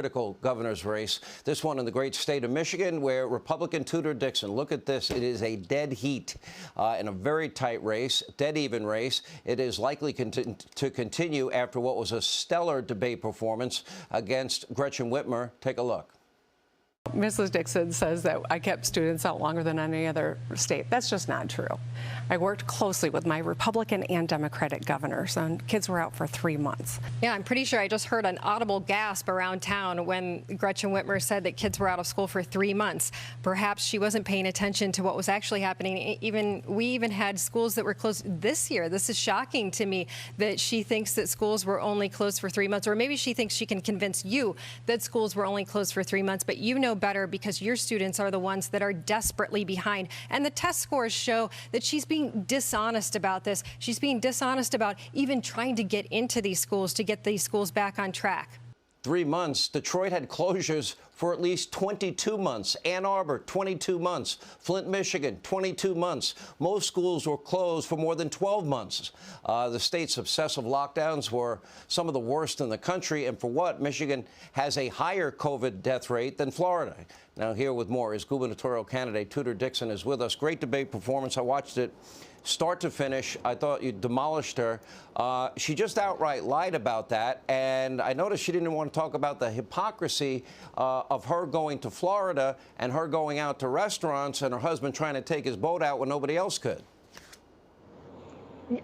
Critical governor's race, this one in the great state of Michigan, where Republican Tudor Dixon, look at this, it is a dead heat in a very tight race, dead even race. It is likely to continue after what was a stellar debate performance against Gretchen Whitmer. Take a look. Mrs. Dixon says that I kept students out longer than any other state. That's just not true. I worked closely with my Republican and Democratic governors, and kids were out for 3 months. Yeah, I'm pretty sure I just heard an audible gasp around town when Gretchen Whitmer said that kids were out of school for 3 months. Perhaps she wasn't paying attention to what was actually happening. We even had schools that were closed this year. This is shocking to me that she thinks that schools were only closed for 3 months, or maybe she thinks she can convince you that schools were only closed for 3 months, but you know better because your students are the ones that are desperately behind. And the test scores show that she's being dishonest about this. She's being dishonest about even trying to get into these schools, to get these schools back on track. 3 months. Detroit had closures for at least 22 months. Ann Arbor, 22 months. Flint, Michigan, 22 months. Most schools were closed for more than 12 months. The state's obsessive lockdowns were some of the worst in the country. And for what? Michigan has a higher COVID death rate than Florida. Now, here with more is gubernatorial candidate Tudor Dixon is with us. Great debate performance. I watched it start to finish. I thought you demolished her. She just outright lied about that, and I noticed she didn't want to talk about the hypocrisy of her going to Florida and her going out to restaurants and her husband trying to take his boat out when nobody else could.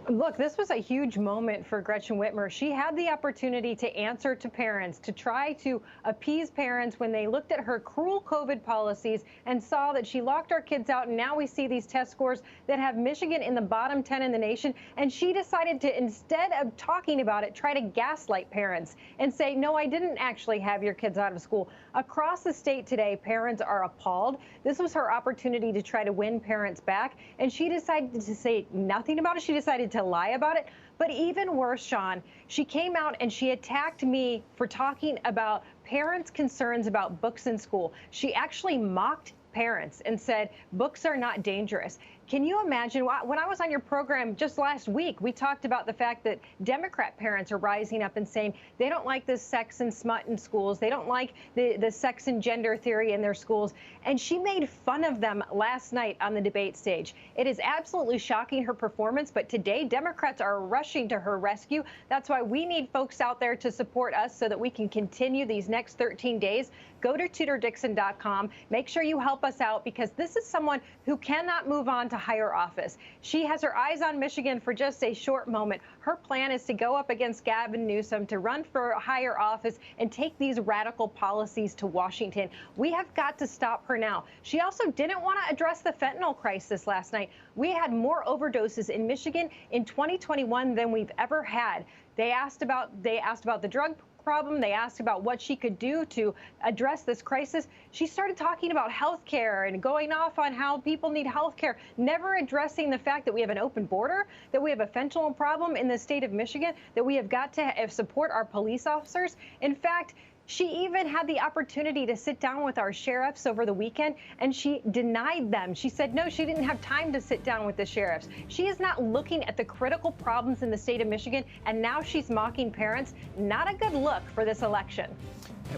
Look, this was a huge moment for Gretchen Whitmer. She had the opportunity to answer to parents, to try to appease parents when they looked at her cruel COVID policies and saw that she locked our kids out. And now we see these test scores that have Michigan in the bottom 10 in the nation. And she decided to, instead of talking about it, try to gaslight parents and say, no, I didn't actually have your kids out of school. Across the state today, parents are appalled. This was her opportunity to try to win parents back. And she decided to say nothing about it. She decided to lie about it. But even worse, Sean, she came out and she attacked me for talking about parents' concerns about books in school. She actually mocked parents and said books are not dangerous. Can you imagine? When I was on your program just last week, we talked about the fact that Democrat parents are rising up and saying they don't like this sex and smut in schools. They don't like the sex and gender theory in their schools. And she made fun of them last night on the debate stage. It is absolutely shocking, her performance. But today, Democrats are rushing to her rescue. That's why we need folks out there to support us so that we can continue these next 13 days. Go to TudorDixon.com. Make sure you help us out, because this is someone who cannot move on to higher office. She has her eyes on Michigan for just a short moment. Her plan is to go up against Gavin Newsom, to run for higher office and take these radical policies to Washington. We have got to stop her now. She also didn't want to address the fentanyl crisis last night. We had more overdoses in Michigan in 2021 than we've ever had. They asked about the drug problem. They asked about what she could do to address this crisis. She started talking about health care and going off on how people need health care, never addressing the fact that we have an open border, that we have a fentanyl problem in the state of Michigan, that we have got to support our police officers. In fact, she even had the opportunity to sit down with our sheriffs over the weekend, and she denied them. She said, no, she didn't have time to sit down with the sheriffs. She is not looking at the critical problems in the state of Michigan, and now she's mocking parents. Not a good look for this election.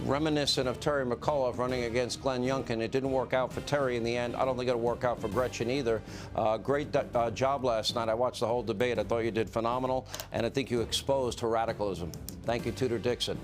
Reminiscent of Terry McAuliffe running against Glenn Youngkin. It didn't work out for Terry in the end. I don't think it'll work out for Gretchen either. Great job last night. I watched the whole debate. I thought you did phenomenal, and I think you exposed her radicalism. Thank you, Tudor Dixon.